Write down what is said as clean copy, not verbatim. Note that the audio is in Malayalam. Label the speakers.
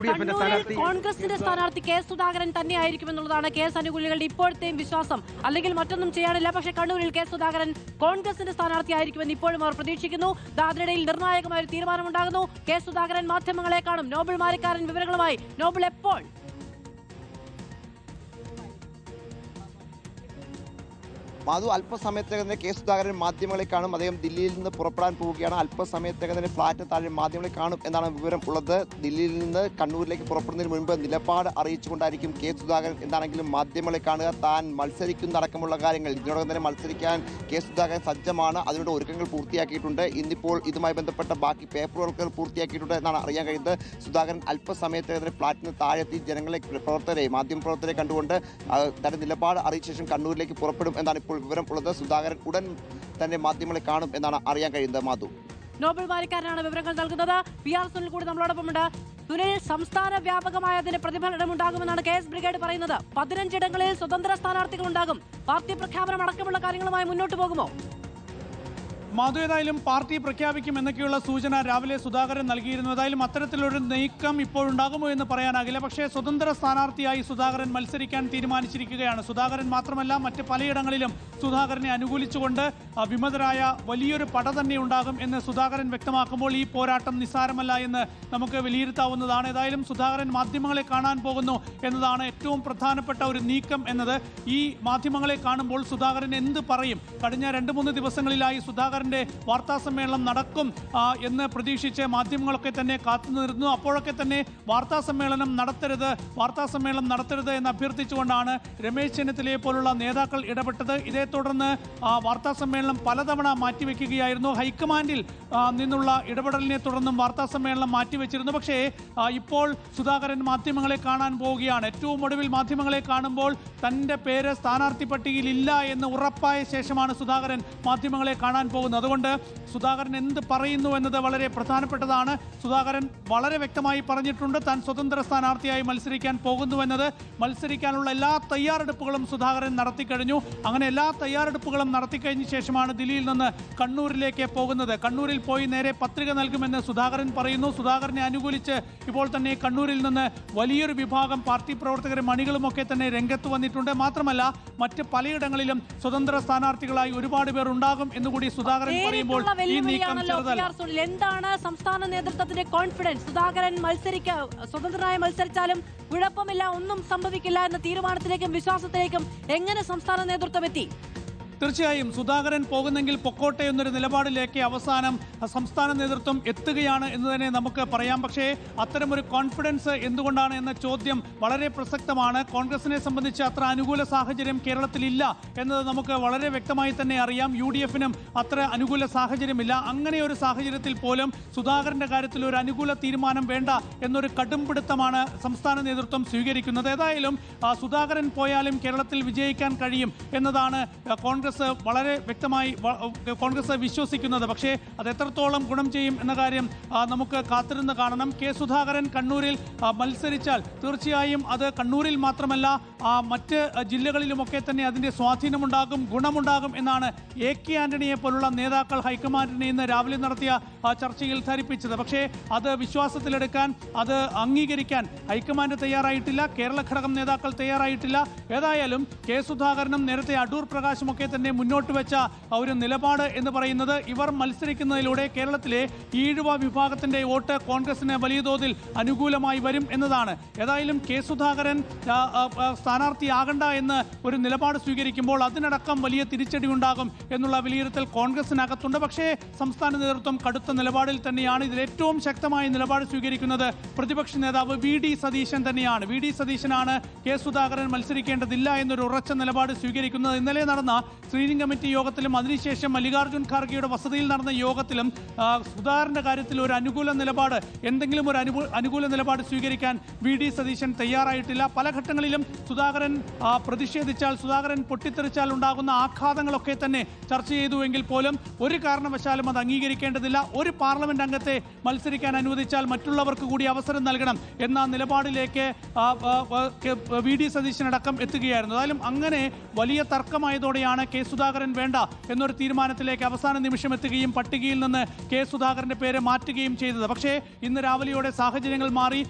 Speaker 1: കണ്ണൂരിൽ കോൺഗ്രസിന്റെ സ്ഥാനാർത്ഥി കെ സുധാകരൻ തന്നെയായിരിക്കുമെന്നുള്ളതാണ് കേസ് അനുകൂലികളുടെ ഇപ്പോഴത്തെയും വിശ്വാസം. അല്ലെങ്കിൽ മറ്റൊന്നും ചെയ്യാനില്ല. പക്ഷേ കണ്ണൂരിൽ കെ സുധാകരൻ കോൺഗ്രസിന്റെ സ്ഥാനാർത്ഥിയായിരിക്കുമെന്ന് ഇപ്പോഴും അവർ പ്രതീക്ഷിക്കുന്നു. അതിനിടയിൽ നിർണായകമായ ഒരു തീരുമാനമുണ്ടാകുന്നു. കെ സുധാകരൻ മാധ്യമങ്ങളെ കാണും. നോബിൾ മാരിക്കാരൻ വിവരങ്ങളുമായി. നോബിൾ, എപ്പോൾ?
Speaker 2: മാധു, അല്പസമയത്തേക്ക് തന്നെ കെ സുധാകരൻ മാധ്യമങ്ങളെ കാണും. അദ്ദേഹം ദില്ലിയിൽ നിന്ന് പുറപ്പെടാൻ പോവുകയാണ്. അല്പസമയത്തേക്ക് തന്നെ ഫ്ളാറ്റ് താഴെ മാധ്യമങ്ങളെ കാണും എന്നാണ് വിവരം ഉള്ളത്. ദില്ലിയിൽ നിന്ന് കണ്ണൂരിലേക്ക് പുറപ്പെടുന്നതിന് മുൻപ് നിലപാട് അറിയിച്ചുകൊണ്ടായിരിക്കും കെ സുധാകരൻ എന്താണെങ്കിലും മാധ്യമങ്ങളെ കാണുക. താൻ മത്സരിക്കുന്നതടക്കമുള്ള കാര്യങ്ങൾ ഇതിനോടകം തന്നെ മത്സരിക്കാൻ കെ സുധാകരൻ സജ്ജമാണ്. അതിനുള്ള ഒരുക്കങ്ങൾ പൂർത്തിയാക്കിയിട്ടുണ്ട്. ഇന്നിപ്പോൾ ഇതുമായി ബന്ധപ്പെട്ട ബാക്കി പേപ്പർ വർക്കുകൾ പൂർത്തിയാക്കിയിട്ടുണ്ട് എന്നാണ് അറിയാൻ കഴിയുന്നത്. സുധാകരൻ അല്പസമയത്തേക്ക് തന്നെ ഫ്ളാറ്റിന് താഴെത്തി ജനങ്ങളെ മാധ്യമ പ്രവർത്തകരെ കണ്ടുകൊണ്ട് തന്റെ നിലപാട് അറിയിച്ച ശേഷം കണ്ണൂരിലേക്ക് പുറപ്പെടും എന്നാണ് ഇപ്പോൾ വിവരം ഉള്ളത്. സുധാകരൻ ഉടൻ തന്നെ മാധ്യമങ്ങളെ കാണും എന്നാണ് അറിയാൻ കഴിയുന്നത്. മാധു,
Speaker 1: നോബൽ വാരിക്കാരനാണ് വിവരങ്ങൾ നൽകുന്നത്. പി ആർ സുനിൽ കൂടി നമ്മളോടൊപ്പമുണ്ട്. സുനിൽ, സംസ്ഥാന വ്യാപകമായ അതിന് പ്രതിഫലനമുണ്ടാകുമെന്നാണ് കെ എസ് ബ്രിഗേഡ് പറയുന്നത്. 15 ഇടങ്ങളിൽ സ്വതന്ത്ര സ്ഥാനാർത്ഥികൾ ഉണ്ടാകും. പാർട്ടി പ്രഖ്യാപനം അടക്കമുള്ള കാര്യങ്ങളുമായി മുന്നോട്ട് പോകുമോ?
Speaker 3: മാധു, ഏതായാലും പാർട്ടി പ്രഖ്യാപിക്കും എന്നൊക്കെയുള്ള സൂചന രാവിലെ സുധാകരൻ നൽകിയിരുന്നു. ഏതായാലും അത്തരത്തിലൊരു നീക്കം ഇപ്പോഴുണ്ടാകുമോ എന്ന് പറയാനാകില്ല. പക്ഷേ സ്വതന്ത്ര സ്ഥാനാർത്ഥിയായി സുധാകരൻ മത്സരിക്കാൻ തീരുമാനിച്ചിരിക്കുകയാണ്. സുധാകരൻ മാത്രമല്ല, മറ്റ് പലയിടങ്ങളിലും സുധാകരനെ അനുകൂലിച്ചുകൊണ്ട് വിമതരായ വലിയൊരു പട തന്നെ ഉണ്ടാകും എന്ന് സുധാകരൻ വ്യക്തമാക്കുമ്പോൾ ഈ പോരാട്ടം നിസ്സാരമല്ല എന്ന് നമുക്ക് വിലയിരുത്താവുന്നതാണ്. ഏതായാലും സുധാകരൻ മാധ്യമങ്ങളെ കാണാൻ പോകുന്നു എന്നതാണ് ഏറ്റവും പ്രധാനപ്പെട്ട ഒരു നീക്കം എന്നത്. ഈ മാധ്യമങ്ങളെ കാണുമ്പോൾ സുധാകരൻ എന്ത് പറയും? കഴിഞ്ഞ 2-3 ദിവസങ്ങളിലായി സുധാകരന്റെ വാർത്താ സമ്മേളനം നടക്കും എന്ന് പ്രതീക്ഷിച്ച് മാധ്യമങ്ങളൊക്കെ തന്നെ കാത്തുനിന്നിരുന്നു. അപ്പോഴൊക്കെ തന്നെ വാർത്താ സമ്മേളനം നടത്തരുത് എന്ന് അഭ്യർത്ഥിച്ചുകൊണ്ടാണ് രമേശ് ചെന്നിത്തലയെ പോലുള്ള നേതാക്കൾ ഇടപെട്ടത്. ഇതേ തുടർന്ന് വാർത്താ സമ്മേളനം പലതവണ മാറ്റിവെക്കുകയായിരുന്നു. ഹൈക്കമാൻഡിൽ നിന്നുള്ള ഇടപെടലിനെ തുടർന്നും വാർത്താ സമ്മേളനം മാറ്റിവെച്ചിരുന്നു. പക്ഷേ ഇപ്പോൾ സുധാകരൻ മാധ്യമങ്ങളെ കാണാൻ പോവുകയാണ്. ഏറ്റവും ഒടുവിൽ മാധ്യമങ്ങളെ കാണുമ്പോൾ തൻ്റെ പേര് സ്ഥാനാർത്ഥി പട്ടികയിൽ ഇല്ല എന്ന് ഉറപ്പായ ശേഷമാണ് സുധാകരൻ മാധ്യമങ്ങളെ കാണാൻ പോകുന്നത്. അതുകൊണ്ട് സുധാകരൻ എന്ത് പറയുന്നു എന്നത് വളരെ പ്രധാനപ്പെട്ടതാണ്. സുധാകരൻ വളരെ വ്യക്തമായി പറഞ്ഞിട്ടുണ്ട് താൻ സ്വതന്ത്ര സ്ഥാനാർത്ഥിയായി മത്സരിക്കാൻ പോകുന്നുവെന്നത്. മത്സരിക്കാനുള്ള എല്ലാ തയ്യാറെടുപ്പുകളും സുധാകരൻ നടത്തിക്കഴിഞ്ഞു. അങ്ങനെ എല്ലാ തയ്യാറെടുപ്പുകളും നടത്തിക്കഴിഞ്ഞ ശേഷമാണ് ദില്ലിയിൽ നിന്ന് കണ്ണൂരിലേക്ക് പോകുന്നത്. കണ്ണൂരിൽ പോയി നേരെ പത്രിക നൽകുമെന്ന് സുധാകരൻ പറയുന്നു. സുധാകരനെ അനുകൂലിച്ച് ഇപ്പോൾ തന്നെ കണ്ണൂരിൽ നിന്ന് വലിയൊരു വിഭാഗം പാർട്ടി പ്രവർത്തകരും അണികളുമൊക്കെ തന്നെ രംഗത്ത് വന്നിട്ടുണ്ട്. മാത്രമല്ല, മറ്റ് പലയിടങ്ങളിലും സ്വതന്ത്ര സ്ഥാനാർത്ഥികളായി ഒരുപാട് പേർ ഉണ്ടാകും എന്നുകൂടി സുധാകരൻ പറയുമ്പോൾ ഈ നീക്കം ചെറുതല്ല.
Speaker 1: എന്താണ് സംസ്ഥാന നേതൃത്വത്തിന്റെ കോൺഫിഡൻസ്? സുധാകരൻ സ്വതന്ത്രനായി മത്സരിച്ചാലും കുഴപ്പമില്ല, ഒന്നും സംഭവിക്കില്ല എന്ന തീരുമാനത്തിലേക്കും വിശ്വാസത്തിലേക്കും എങ്ങനെ സംസ്ഥാന നേതൃത്വം എത്തി?
Speaker 3: തീർച്ചയായും സുധാകരൻ പോകുന്നെങ്കിൽ പൊക്കോട്ടെ എന്നൊരു നിലപാടിലേക്ക് അവസാനം സംസ്ഥാന നേതൃത്വം എത്തുകയാണ് എന്ന് തന്നെ നമുക്ക് പറയാം. പക്ഷേ അത്തരമൊരു കോൺഫിഡൻസ് എന്തുകൊണ്ടാണ് എന്ന ചോദ്യം വളരെ പ്രസക്തമാണ്. കോൺഗ്രസിനെ സംബന്ധിച്ച് അത്ര അനുകൂല സാഹചര്യം കേരളത്തിലില്ല എന്നത് നമുക്ക് വളരെ വ്യക്തമായി തന്നെ അറിയാം. UDF-നും അത്ര അനുകൂല സാഹചര്യമില്ല. അങ്ങനെ ഒരു സാഹചര്യത്തിൽ പോലും സുധാകരന്റെ കാര്യത്തിൽ ഒരു അനുകൂല തീരുമാനം വേണ്ട എന്നൊരു കടുംപിടുത്തമാണ് സംസ്ഥാന നേതൃത്വം സ്വീകരിക്കുന്നത്. ഏതായാലും സുധാകരൻ പോയാലും കേരളത്തിൽ വിജയിക്കാൻ കഴിയും എന്നതാണ് കോൺഗ്രസ് വളരെ വ്യക്തമായി വിശ്വസിക്കുന്നത്. പക്ഷേ അത് എത്രത്തോളം ഗുണം ചെയ്യും എന്ന കാര്യം നമുക്ക് കാത്തിരുന്ന് കാണണം. കെ സുധാകരൻ കണ്ണൂരിൽ മത്സരിച്ചാൽ തീർച്ചയായും അത് കണ്ണൂരിൽ മാത്രമല്ല മറ്റ് ജില്ലകളിലുമൊക്കെ തന്നെ അതിൻ്റെ സ്വാധീനമുണ്ടാകും, ഗുണമുണ്ടാകും എന്നാണ് AK ആന്റണിയെ പോലുള്ള നേതാക്കൾ ഹൈക്കമാൻഡിനെ ഇന്ന് രാവിലെ നടത്തിയ ചർച്ചയിൽ ധരിപ്പിച്ചത്. പക്ഷേ അത് വിശ്വാസത്തിലെടുക്കാൻ, അത് അംഗീകരിക്കാൻ ഹൈക്കമാൻഡ് തയ്യാറായിട്ടില്ല. കേരള ഘടകം നേതാക്കൾ തയ്യാറായിട്ടില്ല. ഏതായാലും കെ സുധാകരനും നേരത്തെ അടൂർ പ്രകാശുമൊക്കെ തന്നെ മുന്നോട്ട് വെച്ച ഒരു നിലപാട് എന്ന് പറയുന്നത് ഇവർ മത്സരിക്കുന്നതിലൂടെ കേരളത്തിലെ ഈഴവ വിഭാഗത്തിന്റെ വോട്ട് കോൺഗ്രസിന് വലിയ തോതിൽ അനുകൂലമായി വരും എന്നതാണ്. ഏതായാലും കെ സുധാകരൻ സ്ഥാനാർത്ഥിയാകണ്ട എന്ന് ഒരു നിലപാട് സ്വീകരിക്കുമ്പോൾ അതിനടക്കം വലിയ തിരിച്ചടി ഉണ്ടാകും എന്നുള്ള വിലയിരുത്തൽ കോൺഗ്രസിനകത്തുണ്ട്. പക്ഷേ സംസ്ഥാന നേതൃത്വം കടുത്ത നിലപാടിൽ തന്നെയാണ്. ഇതിൽ ഏറ്റവും ശക്തമായ നിലപാട് സ്വീകരിക്കുന്നത് പ്രതിപക്ഷ നേതാവ് VD സതീശൻ തന്നെയാണ്. VD സതീശനാണ് കെ സുധാകരൻ മത്സരിക്കേണ്ടതില്ല എന്നൊരു ഉറച്ച നിലപാട് സ്വീകരിക്കുന്നത്. ഇന്നലെ നടന്ന സ്ക്രീനിംഗ് കമ്മിറ്റി യോഗത്തിലും അതിനുശേഷം മല്ലികാർജ്ജുൻ ഖാർഗെയുടെ വസതിയിൽ നടന്ന യോഗത്തിലും സുധാകരന്റെ കാര്യത്തിൽ ഒരു അനുകൂല നിലപാട്, എന്തെങ്കിലും ഒരു അനുകൂല നിലപാട് സ്വീകരിക്കാൻ VD സതീശൻ തയ്യാറായിട്ടില്ല. പല ഘട്ടങ്ങളിലും സുധാകരൻ പ്രതിഷേധിച്ചാൽ, സുധാകരൻ പൊട്ടിത്തെറിച്ചാൽ ഉണ്ടാകുന്ന ആഘാതങ്ങളൊക്കെ തന്നെ ചർച്ച ചെയ്തുവെങ്കിൽ പോലും ഒരു കാരണവശാലും അത് അംഗീകരിക്കേണ്ടതില്ല. ഒരു പാർലമെന്റ് അംഗത്തെ മത്സരിക്കാൻ അനുവദിച്ചാൽ മറ്റുള്ളവർക്ക് കൂടി അവസരം നൽകണം എന്ന നിലപാടിലേക്ക് VD സതീശനടക്കം എത്തുകയായിരുന്നു. ഏതായാലും അങ്ങനെ വലിയ തർക്കമായതോടെയാണ് കെ സുധാകരൻ വേണ്ട എന്നൊരു തീരുമാനത്തിലേക്ക് അവസാന നിമിഷം എത്തുകയും പട്ടികയിൽ നിന്ന് കെ സുധാകരന്റെ പേര് മാറ്റുകയും ചെയ്തത്. പക്ഷേ ഇന്ന് രാവിലെയോടെ സാഹചര്യങ്ങൾ മാറി.